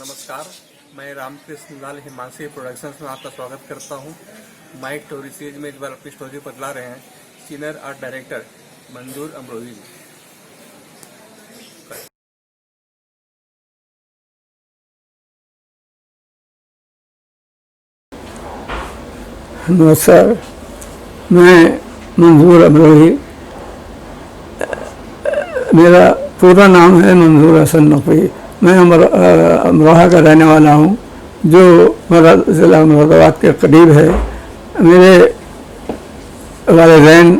नमस्कार, मैं रामकृष्ण लाल हिमांशी प्रोडक्शंस में आपका स्वागत करता हूं। माइक स्टोरी सीरीज में इस बार अपनी स्टोरी बदला रहे हैं सीनियर आर्ट डायरेक्टर मंजूर अमरोही जी। नमस्कार, मैं मंजूर अमरोही। मेरा पूरा नाम है मंजूर हसन नकवी। मैं अमरोहा का रहने वाला हूँ, जो ज़िला मुरादाबाद के करीब है। मेरे वालिदैन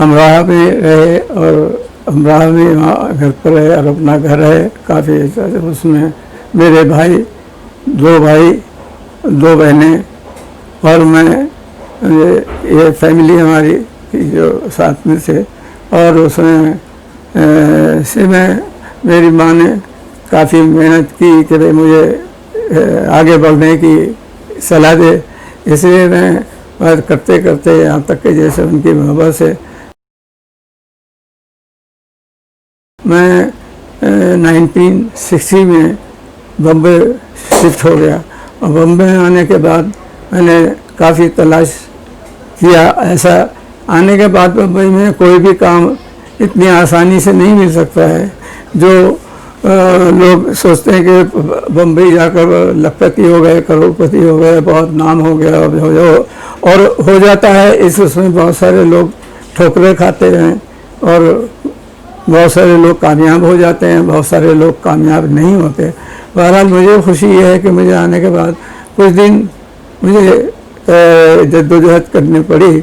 अमरोहा में रहे और अमरोहा में वहाँ घर पर रहे और अपना घर है काफ़ी। उसमें मेरे भाई, दो बहनें और मैं, ये फैमिली हमारी जो साथ में थे। और उसमें से मेरी माँ ने काफ़ी मेहनत की कि भाई मुझे आगे बढ़ने की सलाह दे, इसलिए मैं बात करते करते यहाँ तक कि जैसे उनकी मोहब्बत से मैं 1960 में बम्बई शिफ्ट हो गया। और बम्बई में आने के बाद मैंने काफ़ी तलाश किया। ऐसा आने के बाद बम्बई में कोई भी काम इतनी आसानी से नहीं मिल सकता है। जो लोग सोचते हैं कि बम्बई जाकर लखपति हो गए, करोड़पति हो गए, बहुत नाम हो गया और हो जाता है। उसमें बहुत सारे लोग ठोकरें खाते हैं और बहुत सारे लोग कामयाब हो जाते हैं, बहुत सारे लोग कामयाब नहीं होते। बहरहाल मुझे खुशी ये है कि मुझे आने के बाद कुछ दिन मुझे जद्दोजहद करनी पड़ी।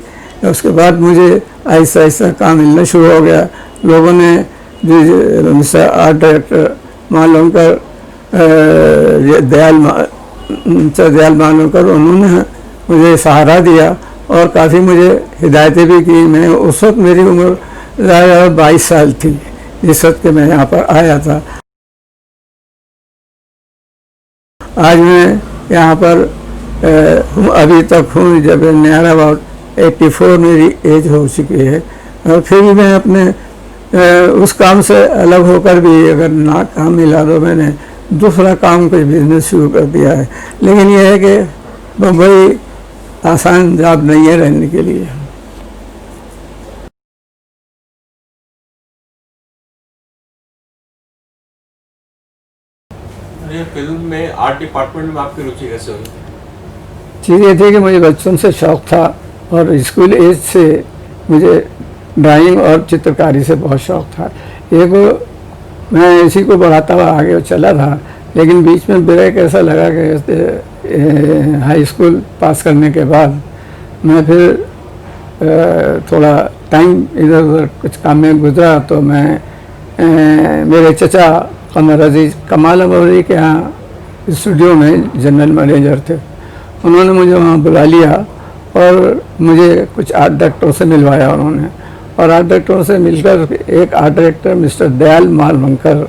उसके बाद मुझे आहिस्ता आहिस्ता काम मिलना शुरू हो गया। लोगों ने जो आर्ट डायरेक्टर मालूमकर दयाल मालूमकर, उन्होंने मुझे सहारा दिया और काफ़ी मुझे हिदायतें भी की। मैं उस वक्त मेरी उम्र 22 साल थी जिस वक्त के मैं यहाँ पर आया था। आज मैं यहाँ पर अभी तक हूँ, जब नियर अबाउट 84 मेरी एज हो चुकी है। और फिर भी मैं अपने उस काम से अलग होकर भी अगर ना काम मिला तो मैंने दूसरा काम कोई बिजनेस शुरू कर दिया है। लेकिन यह है कि बम्बई आसान जॉब नहीं है रहने के लिए। फिल्म में आर्ट डिपार्टमेंट में आपकी रुचि कैसे हुई? चीज़ ये थी कि मुझे बचपन से शौक़ था और स्कूल एज से मुझे ड्राइंग और चित्रकारी से बहुत शौक़ था। एक मैं इसी को बढ़ाता हुआ आगे चला था, लेकिन बीच में ब्रेक ऐसा लगा कि हाई स्कूल पास करने के बाद मैं फिर थोड़ा टाइम इधर उधर कुछ काम में गुजरा। तो मैं मेरे चचा कमाल अमरोही के यहाँ स्टूडियो में जनरल मैनेजर थे। उन्होंने मुझे वहाँ बुला लिया और मुझे कुछ आर्ट डायरेक्टरों से मिलवाया उन्होंने। और आर्ट डायरेक्टरों से मिलकर एक art director mister Dayal Malvankar,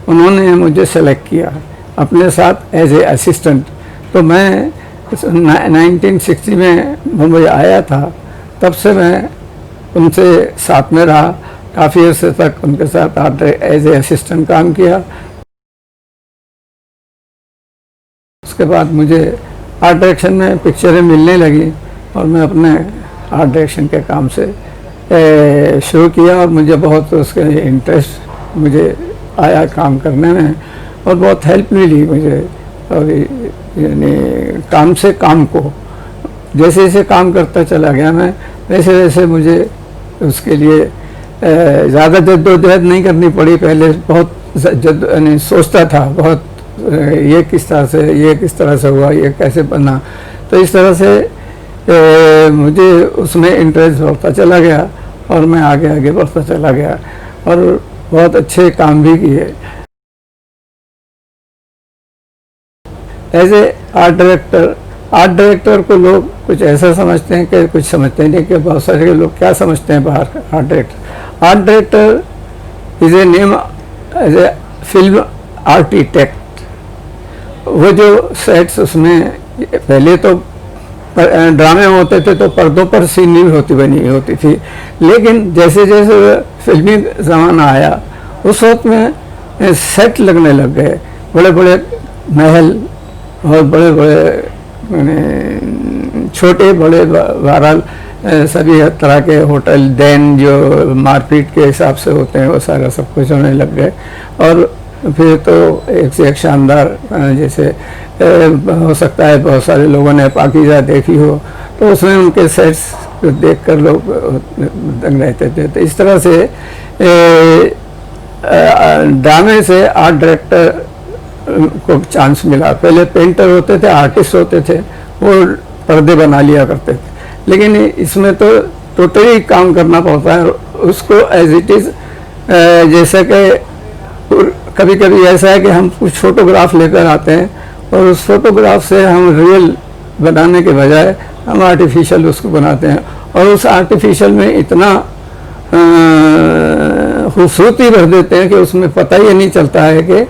उन्होंने मुझे सेलेक्ट किया अपने साथ एज ए असिस्टेंट। तो मैं 1960 में मुंबई आया था, तब से मैं उनसे साथ में रहा। काफ़ी अर्से तक उनके साथ एज ए असिस्टेंट काम किया। उसके बाद मुझे आर्ट डायरेक्शन में पिक्चरें मिलने लगी और मैं अपने आर्ट डायरेक्शन के काम से शुरू किया और मुझे बहुत उसके इंटरेस्ट मुझे आया काम करने में और बहुत हेल्प मिली मुझे। और यानी काम से काम को जैसे जैसे काम करता चला गया मैं, वैसे वैसे मुझे उसके लिए ज़्यादा जद्दोजहद नहीं करनी पड़ी। पहले बहुत यानी सोचता था बहुत, ये किस तरह से हुआ, ये कैसे बना। तो इस तरह से मुझे उसमें इंटरेस्ट बढ़ता चला गया और मैं आगे बढ़ता चला गया और बहुत अच्छे काम भी किए। एज ए आर्ट डायरेक्टर को लोग कुछ ऐसा समझते हैं कि कुछ समझते नहीं कि बहुत सारे लोग क्या समझते हैं बाहर। Art director is a name as a film architect. वो जो सेट्स उसमें पहले तो ड्रामे होते थे तो पर्दों पर सीनरी बनी होती थी, लेकिन जैसे जैसे फिल्मी ज़माना आया उस वक्त में सेट लगने लग गए। बड़े बड़े महल और बड़े बड़े छोटे बड़े बहरहाल सभी तरह के होटल देन जो मारपीट के हिसाब से होते हैं वो सारा सब कुछ होने लग गए। और फिर तो एक से एक शानदार, जैसे हो सकता है बहुत सारे लोगों ने पाकीज़ा देखी हो, तो उसमें उनके सेट्स देख कर लोग दंग रहते थे। तो इस तरह से ड्रामे से आर्ट डायरेक्टर को चांस मिला। पहले पेंटर होते थे, आर्टिस्ट होते थे, वो पर्दे बना लिया करते थे, लेकिन इसमें तो टोटली काम करना पड़ता है उसको एज इट इज़। जैसे कि कभी कभी ऐसा है कि हम कुछ फोटोग्राफ लेकर आते हैं और उस फोटोग्राफ से हम रियल बनाने के बजाय हम आर्टिफिशियल उसको बनाते हैं, और उस आर्टिफिशियल में इतना खूबसूरती भर देते हैं कि उसमें पता ही नहीं चलता है कि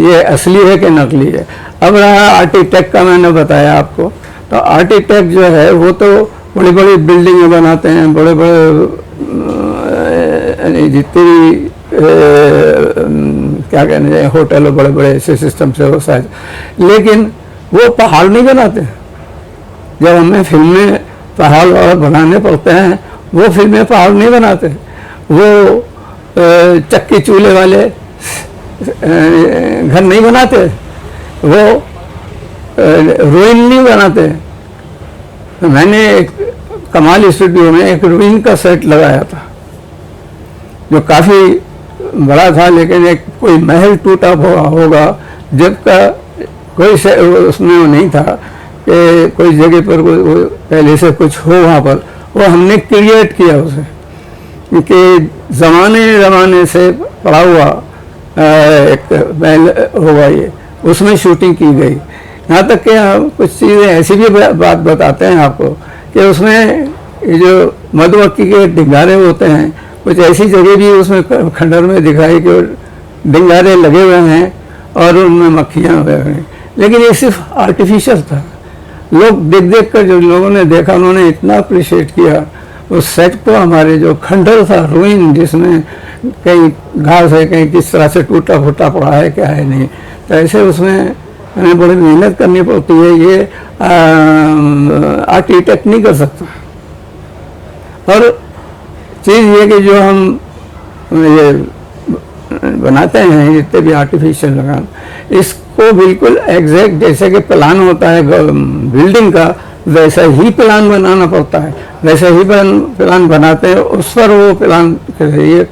ये असली है कि नकली है। अब रहा आर्किटेक्ट का, मैंने बताया आपको, तो आर्किटेक्ट जो है वो तो बड़ी बड़ी बिल्डिंगें बनाते हैं, बड़े बड़े जितनी भी क्या कहना चाहिए होटल और बड़े बड़े ऐसे सिस्टम से हो शायद, लेकिन वो पहाड़ नहीं बनाते। जब हमें फिल्में पहाड़ वहाड़ बनाने पड़ते हैं, वो फिल्में पहाड़ नहीं बनाते, वो चक्की चूल्हे वाले घर नहीं बनाते, वो रुइन नहीं बनाते। मैंने एक कमाल स्टूडियो में एक रुइन का सेट लगाया था जो काफ़ी बड़ा था, लेकिन एक कोई महल टूटा हुआ होगा जबका कोई उसमें वो नहीं था कि कोई जगह पर कोई पहले से कुछ हो वहाँ पर, वो हमने क्रिएट किया उसे, क्योंकि ज़माने से पड़ा हुआ एक महल होगा ये, उसमें शूटिंग की गई। यहाँ तक कि हम कुछ चीज़ें ऐसी भी बात बताते हैं आपको कि उसमें ये जो मधुमक्खी के डिंगारे होते हैं, कुछ ऐसी जगह भी उसमें खंडर में दिखाई कि डिंगारे लगे हुए हैं और उनमें मक्खियाँ हुए हैं, लेकिन ये सिर्फ आर्टिफिशियल था। लोग देख कर, जो लोगों ने देखा उन्होंने इतना अप्रिशिएट किया उस सेट को। हमारे जो खंडर था रुइन, जिसमें कहीं घास है, कहीं किस तरह से टूटा फूटा पड़ा है, क्या है नहीं, तो ऐसे उसमें हमें बड़ी मेहनत करनी पड़ती है। ये आर्किटेक्ट नहीं कर सकता। और चीज़ ये कि जो हम ये बनाते हैं जितने भी आर्टिफिशियल लगान, इसको बिल्कुल एग्जैक्ट जैसे कि प्लान होता है बिल्डिंग का, वैसा ही प्लान बनाना पड़ता है। वैसे ही प्लान बनाते हैं, उस पर वो प्लान ये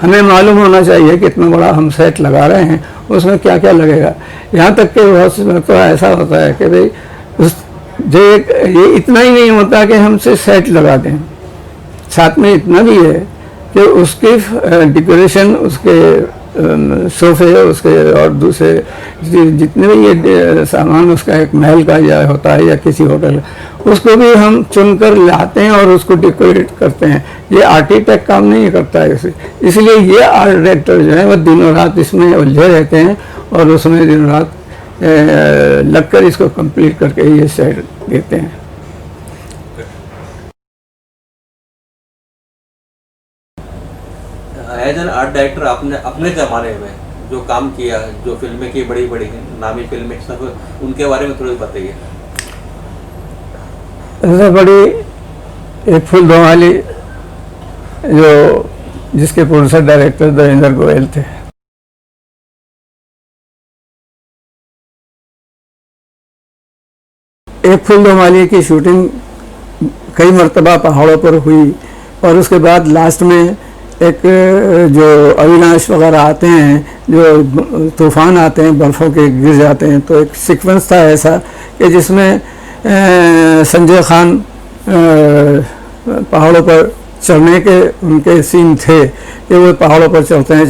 हमें मालूम होना चाहिए कितना बड़ा हम सेट लगा रहे हैं, उसमें क्या क्या लगेगा। यहाँ तक कि बहुत तो ऐसा होता है कि भाई ये इतना ही नहीं होता कि हम सिर्फ सेट लगा दें, साथ में इतना भी है कि उसकी डेकोरेशन, उसके सोफे, उसके और दूसरे जितने भी ये सामान उसका एक महल का या होता है या किसी होटल, उसको भी हम चुनकर लाते हैं और उसको डेकोरेट करते हैं। ये आर्किटेक्ट काम नहीं करता है इसे, इसलिए ये आर्ट डायरेक्टर जो है वो दिनों रात इसमें उलझे रहते हैं और उसमें दिनों रात लगकर इसको कंप्लीट करके ये सेट देते हैं। एज एन आर्ट डायरेक्टर आपने अपने ज़माने में जो काम किया, जो फिल्में की बड़ी बड़ी नामी फिल्में सब, उनके बारे में थोड़ी बताइए। सबसे बड़ी एक फूल वाली जो जिसके प्रोड्यूसर डायरेक्टर देवेंद्र गोयल थे, एक फूल वाली की शूटिंग कई मरतबा पहाड़ों पर हुई, और उसके बाद लास्ट में एक जो अविनाश वगैरह आते हैं, जो तूफान आते हैं, बर्फ़ों के गिर जाते हैं, तो एक सीक्वेंस था ऐसा कि जिसमें संजय खान पहाड़ों पर चढ़ने के उनके सीन थे कि वो पहाड़ों पर चढ़ते हैं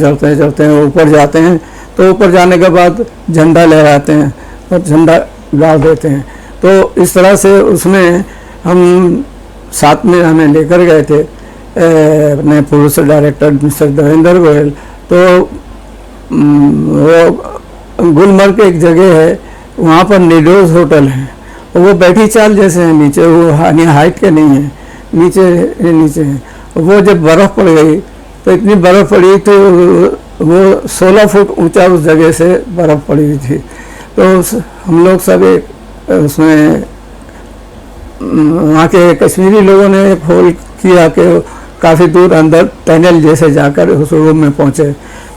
ऊपर जाते हैं, तो ऊपर जाने के बाद झंडा लहराते हैं और झंडा गाड़ देते हैं। तो इस तरह से उसमें हम साथ में हमें लेकर गए थे अपने producer director mister Devendra Goyal. तो वो गुलमर्ग एक जगह है, वहाँ पर निडोज होटल है, वो बैठी चाल जैसे है नीचे, वो हाइट के नहीं है, नीचे है। वो जब बर्फ़ पड़ गई तो इतनी बर्फ़ पड़ी तो वो 16 फुट ऊंचा उस जगह से बर्फ़ पड़ी हुई थी। तो हम लोग सब एक उसमें वहाँ के कश्मीरी लोगों ने एक होल किया कि काफ़ी दूर अंदर टनल जैसे जाकर उस रूम में पहुँचे।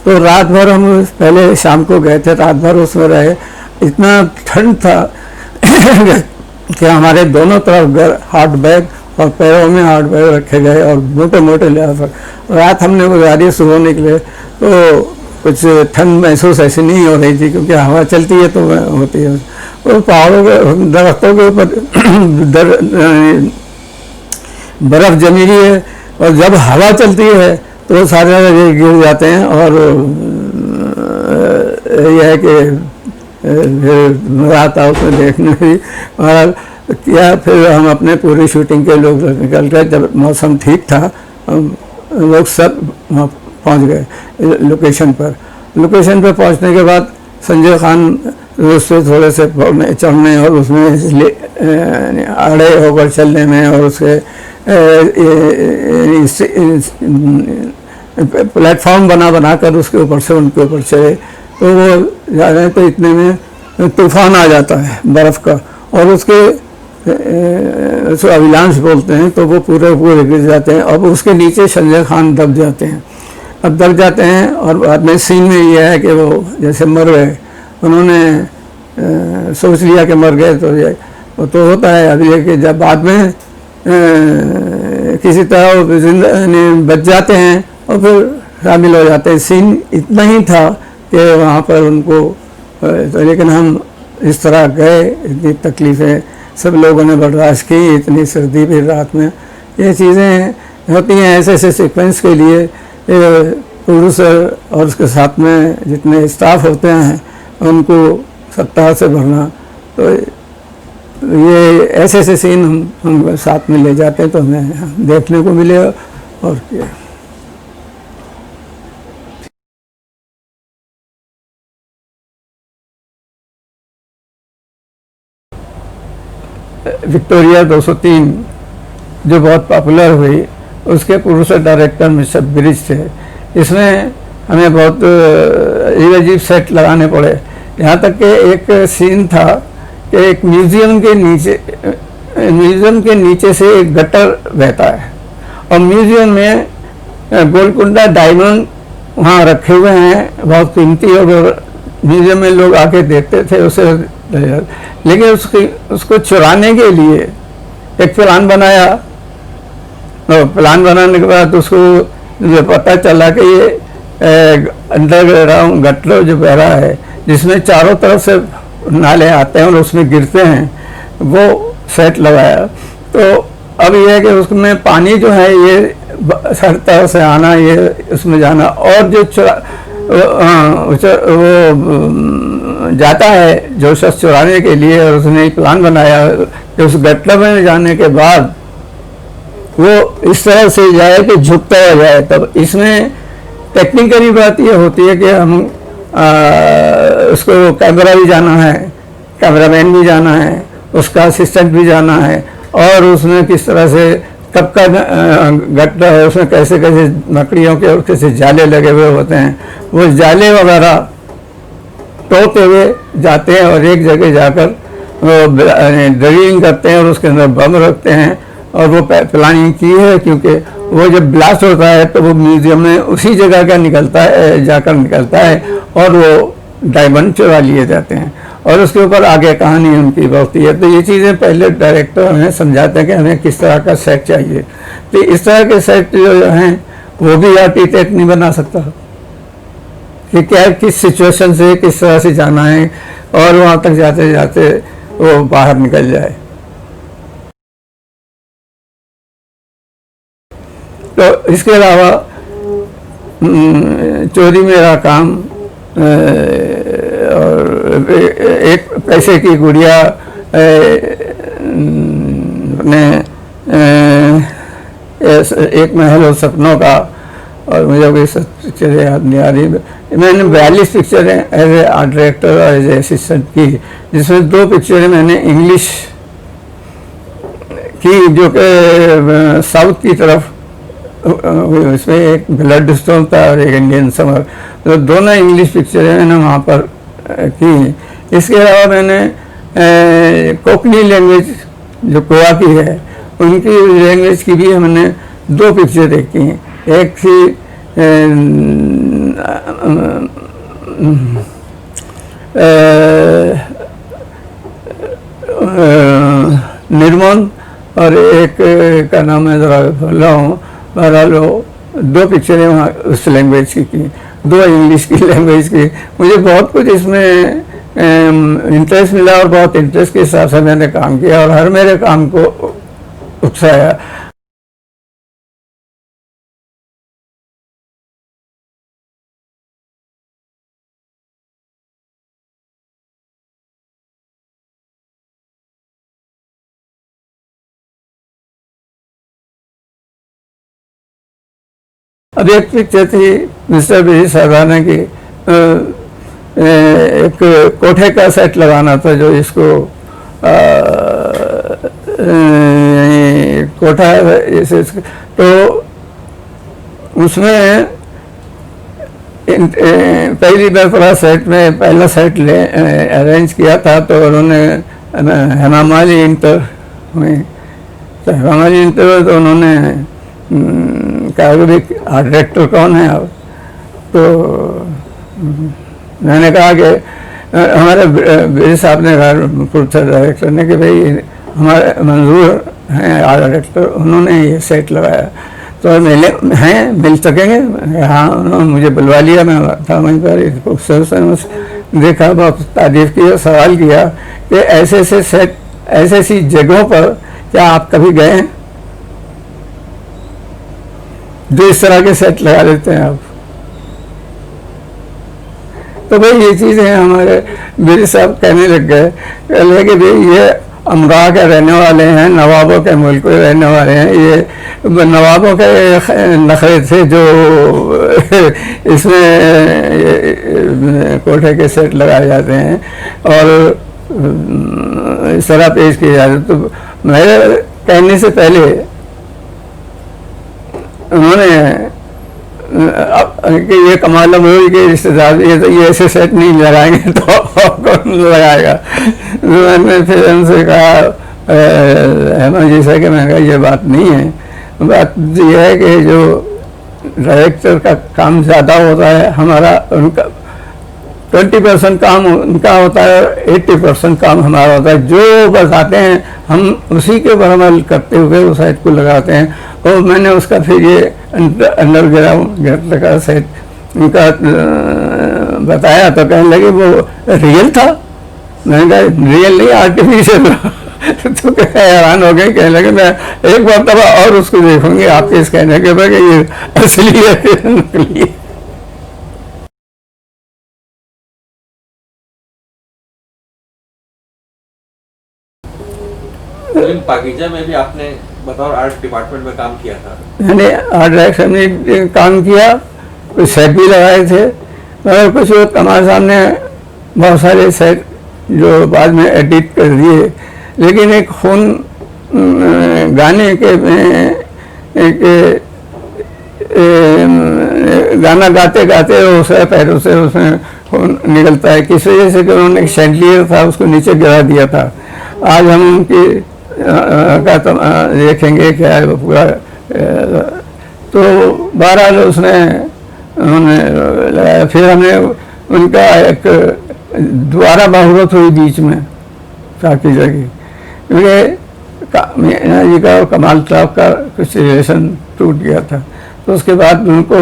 तो रात भर हम पहले शाम को गए थे, रात भर उसमें रहे। इतना ठंड था कि हमारे दोनों तरफ हार्ड बैग और पैरों में हार्ड बैग रखे गए और मोटे मोटे लिहाज। रात हमने गुजारी, सुबह निकले तो कुछ ठंड महसूस ऐसी नहीं हो रही थी, क्योंकि हवा चलती है तो होती है। और पहाड़ों के दरख्तों के ऊपर बर्फ़ जमी हुई है, और जब हवा चलती है तो वो सारे गिर जाते हैं। और यह है कि फिर मज़ा आता है उसमें देखने में भी। और क्या फिर हम अपने पूरी शूटिंग के लोग निकल गए। जब मौसम ठीक था हम लोग सब वहाँ पहुँच गए लोकेशन पर। लोकेशन पर पहुँचने के बाद संजय खान उस पर थोड़े से चढ़ने और उसमें आड़े होकर चलने में और उसके प्लेटफॉर्म बना कर उसके ऊपर से उनके ऊपर चले। तो वो जा रहे हैं तो इतने में तूफान आ जाता है बर्फ़ का, और उसके अविलांश बोलते हैं। तो वो पूरे गिर जाते हैं। अब उसके नीचे संजय खान दब जाते हैं। अब दब जाते हैं और बाद में सीन में ये है कि वो जैसे मर गए। उन्होंने सोच लिया कि मर गए, तो ये वो तो होता है। अब ये कि जब बाद में किसी तरह बच जाते हैं और फिर शामिल हो जाते हैं। सीन इतना ही था कि वहाँ पर उनको तो, लेकिन हम इस तरह गए, इतनी तकलीफ़ें सब लोगों ने बर्दाश्त की, इतनी सर्दी भी रात में। ये चीज़ें होती हैं ऐसे ऐसे सीक्वेंस के लिए। प्रोड्यूसर और उसके साथ में जितने स्टाफ होते हैं उनको सप्ताह से भरना, तो ये ऐसे ऐसे सीन हम साथ में ले जाते हैं तो हमें देखने को मिले। और क्या विक्टोरिया 203 जो बहुत पॉपुलर हुई, उसके प्रोड्यूसर डायरेक्टर मिस्टर ब्रिज थे। इसमें हमें बहुत अजीब सेट लगाने पड़े। यहाँ तक कि एक सीन था कि एक म्यूज़ियम के नीचे से एक गटर बहता है, और म्यूज़ियम में गोलकुंडा डायमंड वहाँ रखे हुए हैं, बहुत कीमती। और म्यूज़ियम में लोग आके देखते थे उसे, लेकिन उसको चुराने के लिए एक प्लान बनाया। और प्लान बनाने के बाद उसको जो पता चला कि ये अंडरग्राउंड गटर जो बह रहा है, जिसमें चारों तरफ से नाले आते हैं और उसमें गिरते हैं, वो सेट लगाया। तो अब ये है कि उसमें पानी जो है ये हर तरह से आना, ये उसमें जाना, और जो वो जाता है जो शख्स चुराने के लिए, और उसने एक प्लान बनाया कि उस गटर में जाने के बाद वो इस तरह से जाए कि झुकता जाए। तब इसमें टेक्निकली बात ये होती है कि हम उसको कैमरा भी जाना है, कैमरामैन भी जाना है, उसका असिस्टेंट भी जाना है, और उसमें किस तरह से कब का गट्टा है, उसमें कैसे कैसे मकड़ियों के और कैसे जाले लगे हुए होते हैं, वो जाले वगैरह तोड़ते हुए जाते हैं और एक जगह जाकर ड्रिलिंग करते हैं और उसके अंदर बम रखते हैं। और वो प्लानिंग की है, क्योंकि वो जब ब्लास्ट होता है तो वो म्यूजियम में उसी जगह का निकलता है, जाकर निकलता है, और वो डायमंड चुरा लिए जाते हैं, और उसके ऊपर आगे कहानी उनकी बढ़ती है। तो ये चीज़ें पहले डायरेक्टर हमें समझाते हैं कि हमें किस तरह का सेट चाहिए। तो इस तरह के सेट जो हैं वो भी आर्किटेक्ट नहीं बना सकता कि क्या किस सिचुएशन से किस तरह से जाना है, और वहाँ तक जाते जाते वो बाहर निकल जाए। तो इसके अलावा चोरी मेरा काम और एक पैसे की गुड़िया ने एक महल और सपनों का, और मुझे कोई पिक्चर याद नहीं आ रही। मैंने 42 पिक्चरें एज ए आर्ट डायरेक्टर और एज ए असिस्टेंट की, जिसमें 2 पिक्चरें मैंने इंग्लिश की जो कि साउथ की तरफ उसमें एक ब्लड स्टोन था और एक इंडियन समर, तो दोनों इंग्लिश पिक्चरें मैंने वहाँ पर की। इसके अलावा मैंने कोंकणी लैंग्वेज जो गोवा की है उनकी लैंग्वेज की भी हमने 2 पिक्चर देखी हैं। एक थी निर्मल और एक का नाम है ज़रा भूल रहा हूँ। बहरहाल वो 2 पिक्चरें वहाँ उस लैंग्वेज की 2 इंग्लिश की लैंग्वेज की। मुझे बहुत कुछ इसमें इंटरेस्ट मिला और बहुत इंटरेस्ट के हिसाब से मैंने काम किया और हर मेरे काम को उकसाया। अब एक पिक्चर थी मिस्टर बिजी सरदाना की, एक कोठे का सेट लगाना था जो इसको कोठा जैसे, तो उसमें पहली बार पूरा सेट में पहला सेट अरेंज किया था तो उन्होंने हेमा मालिनी इंटर हुई। तो हेमा मालिनी इंटर तो उन्होंने कहा कि भाई आर्ट डायरेक्टर कौन है आप? तो मैंने कहा कि हमारे बेरी साहब ने कहा प्रोड्यूसर डायरेक्टर ने कि भाई हमारे मंजूर हैं आर्ट डायरेक्टर, उन्होंने ये सेट लगाया तो मिल सकेंगे? हाँ, उन्होंने मुझे बुलवा लिया। मैं था वहीं पर, देखा, बहुत तारीफ की और सवाल किया कि ऐसे ऐसे सेट ऐसी ऐसी जगहों पर क्या आप कभी गए हैं जो इस तरह के सेट लगा लेते हैं आप? तो भाई ये चीज़ें हमारे मेरे साहब कहने लग गए कि भाई ये अमरा के रहने वाले हैं, नवाबों के मुल्क में रहने वाले हैं, ये नवाबों के नखरे थे जो इसमें कोठे के सेट लगाए जाते हैं और इस तरह पेश किए जाते हैं। तो मेरे कहने से पहले उन्होंने कि ये कमाल अमरोही के रिश्तेदार ये ऐसे सेट नहीं लगाएंगे तो कौन लगाएगा? मैंने फिर उनसे कहा हेमा जी से कि मैं कहा ये बात नहीं है, बात यह है कि जो डायरेक्टर का काम ज़्यादा होता है, हमारा उनका 20% काम उनका होता है, 80% काम हमारा होता है। जो बताते हैं हम उसी के ऊपर अमल करते हुए उस साइट को लगाते हैं। और मैंने उसका फिर ये अंडरग्राउंड का सेट उनका बताया तो कहने लगे वो रियल था। मैंने कहा रियल नहीं, आर्टिफिशियल। तो हैरान हो गए, कहने लगे मैं एक बार दफा और उसको देखूंगी आपके इस कहने के ऊपर कि ये असली है नकली है। पाकिजा में भी आपने बतौर आर्ट डिपार्टमेंट में काम किया था? मैंने आर्ट डायरेक्टर में काम किया, कुछ सेट भी लगाए थे, मगर कुछ कमाल साहब ने बहुत सारे सेट जो बाद में एडिट कर दिए। लेकिन एक खून गाने के एक गाना गाते गाते उसके पैरों से उसमें खून निकलता है, किस वजह से कि उन्होंने एक शैंडलियर था उसको नीचे गिरा दिया था। आज हम उनकी का तो देखेंगे क्या है वो पूरा। तो बहरहाल उन्होंने लगाया। फिर हमने उनका एक दोबारा बहुरत हुई बीच में पाकिजा की, क्योंकि मीना जी का और कमाल साहब का कुछ रिलेशन टूट गया था। तो उसके बाद उनको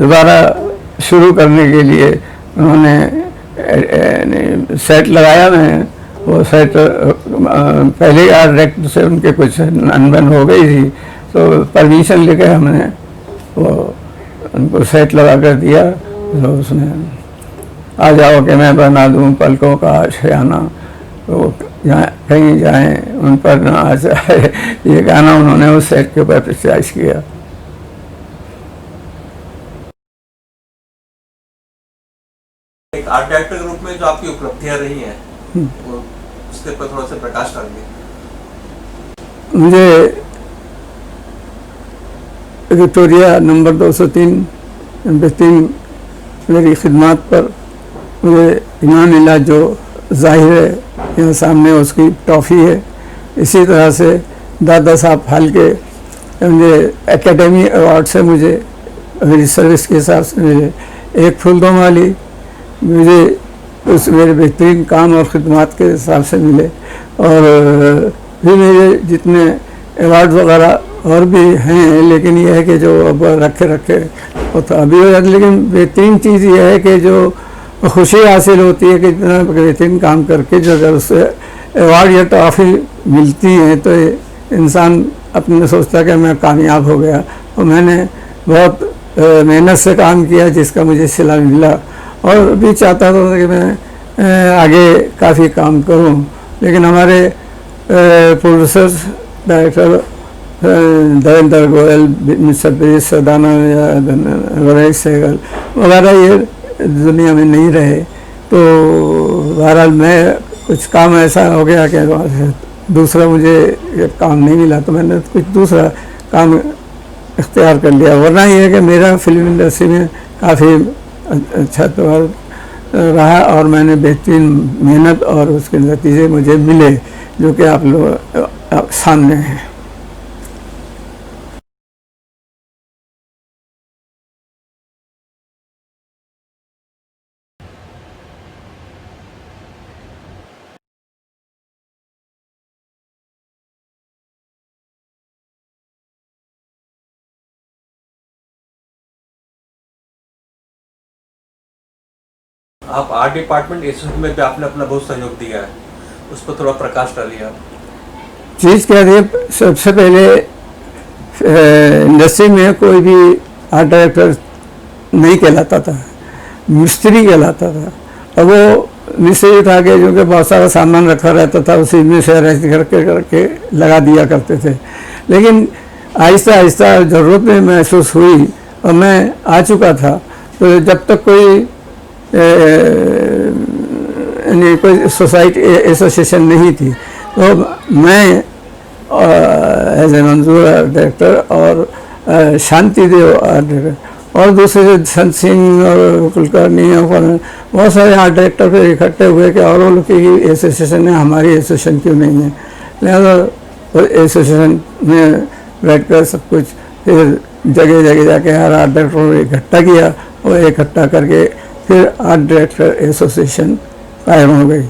दोबारा शुरू करने के लिए उन्होंने सेट लगाया। मैं वो सेट पहले डायरेक्टर से उनके कुछ अनबन हो गई थी, तो परमिशन लेकर हमने वो उनको सेट लगा कर दिया। तो उसमें आ जाओ कि मैं बना दूं पलकों का आशियाना, तो जहाँ कहीं जाएं उन पर ना आ जाए, ये गाना उन्होंने उस सेट के ऊपर पिक्चराइज किया। एक आर्ट डायरेक्टर के रूप में जो आपकी उपलब्धियां रही हैं वो उसके ऊपर थोड़ा सा प्रकाश डालिए। मुझे विक्टोरिया नंबर 203 बेहतरीन मेरी खिदमत पर मुझे इनाम मिला, जो जाहिर है यहाँ सामने उसकी ट्रॉफ़ी है। इसी तरह से दादा साहब फाल्के मुझे एकेडमी अवार्ड से मुझे मेरी सर्विस के हिसाब से मुझे एक फूलदो माली मुझे उस मेरे बेहतरीन काम और ख़िदमत के हिसाब से मिले। और भी मेरे जितने अवार्ड वगैरह और भी हैं, लेकिन यह है कि जो अब रखे वो तो अभी हो जाते। लेकिन बेहतरीन चीज़ यह है कि जो खुशी हासिल होती है कि इतना बेहतरीन काम करके जो अगर उससे अवार्ड या ट्रॉफी मिलती हैं तो इंसान अपने सोचता है कि मैं कामयाब हो गया। और मैंने बहुत मेहनत से काम किया जिसका मुझे सिला मिला, और भी चाहता था कि मैं आगे काफ़ी काम करूं। लेकिन हमारे producers director Devendra Goyal, mister Brijesh Sadana या रमेश सहगल वगैरह ये दुनिया में नहीं रहे, तो बहरहाल मैं कुछ काम ऐसा हो गया कि दूसरा मुझे ये काम नहीं मिला, तो मैंने कुछ दूसरा काम इख्तियार कर लिया। वरना ये है कि मेरा फिल्म इंडस्ट्री में काफ़ी अच्छा तौर रहा और मैंने बेहतरीन मेहनत और उसके नतीजे मुझे मिले, जो कि आप लोग सामने हैं। आप आर्ट डिपार्टमेंट इंस्टीट्यूट में भी आपने अपना बहुत सहयोग दिया है, उस पर थोड़ा प्रकाश डालिए आप। चीज़ क्या थी, सबसे पहले इंडस्ट्री में कोई भी आर्ट डायरेक्टर नहीं कहलाता था, मिस्त्री कहलाता था। और वो मिस्त्री था कि जो कि बहुत सारा सामान रखा रहता था, उसी में से अरेंज करके लगा दिया करते थे। लेकिन आहिस्ता आहिस्ता ज़रूरत में महसूस हुई और मैं आ चुका था, तो जब तक कोई यानी कोई सोसाइटी एसोसिएशन नहीं थी, तो मैं एज ए मंजूर डायरेक्टर और शांति देव आर्ट डायरेक्टर और दूसरे संत सिंह और कुलकर्णी और बहुत सारे आर्ट डायरेक्टर फिर इकट्ठे हुए कि और लोग की एसोसिएशन है, हमारी एसोसिएशन क्यों नहीं है। लिहाजा एसोसिएशन में बैठकर सब कुछ फिर जगह जगह जाके हर आर्ट डायरेक्टर को इकट्ठा किया और इकट्ठा करके फिर आर्ट डायरेक्टर एसोसिएशन कायम हो गई।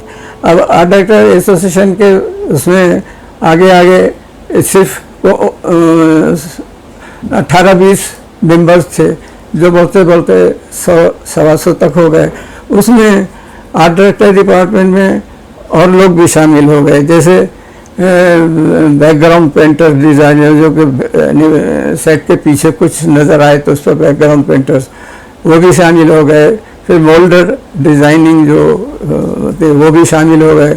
अब आर्ट डायरेक्टर एसोसिएशन के उसमें आगे आगे सिर्फ 18-20 मेंबर्स थे, जो बढ़ते बढ़ते 100-125 तक हो गए। उसमें आर्ट डायरेक्टर डिपार्टमेंट में और लोग भी शामिल हो गए, जैसे बैकग्राउंड पेंटर डिज़ाइनर, जो कि सेट के पीछे कुछ नज़र आए तो उस पर बैकग्राउंड पेंटर्स वो भी शामिल हो गए। फिर मोल्डर डिज़ाइनिंग जो थे वो भी शामिल हो गए,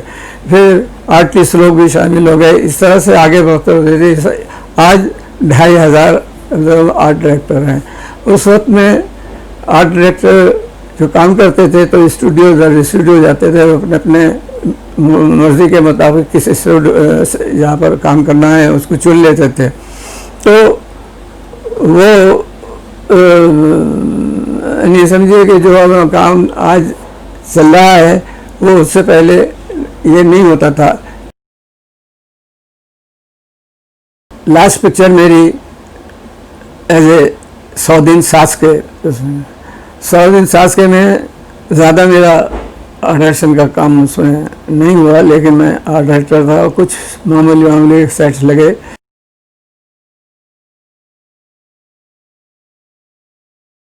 फिर आर्टिस्ट लोग भी शामिल हो गए। इस तरह से आगे बढ़ते हुए आज 2500 आर्ट डायरेक्टर हैं। उस वक्त में आर्ट डायरेक्टर जो काम करते थे तो स्टूडियो जाते थे, अपने अपने मर्ज़ी के मुताबिक किस स्टूडियो जहाँ पर काम करना है उसको चुन लेते थे। तो वो नहीं समझिए कि जो काम आज चल रहा है वो उससे पहले ये नहीं होता था। लास्ट पिक्चर मेरी एज ए 100 दिन सास के, 100 दिन सास के में ज़्यादा मेरा आर्ट डायरेक्शन का काम उसमें नहीं हुआ, लेकिन मैं आर्ट डायरेक्टर था और कुछ मामूली सेट्स लगे।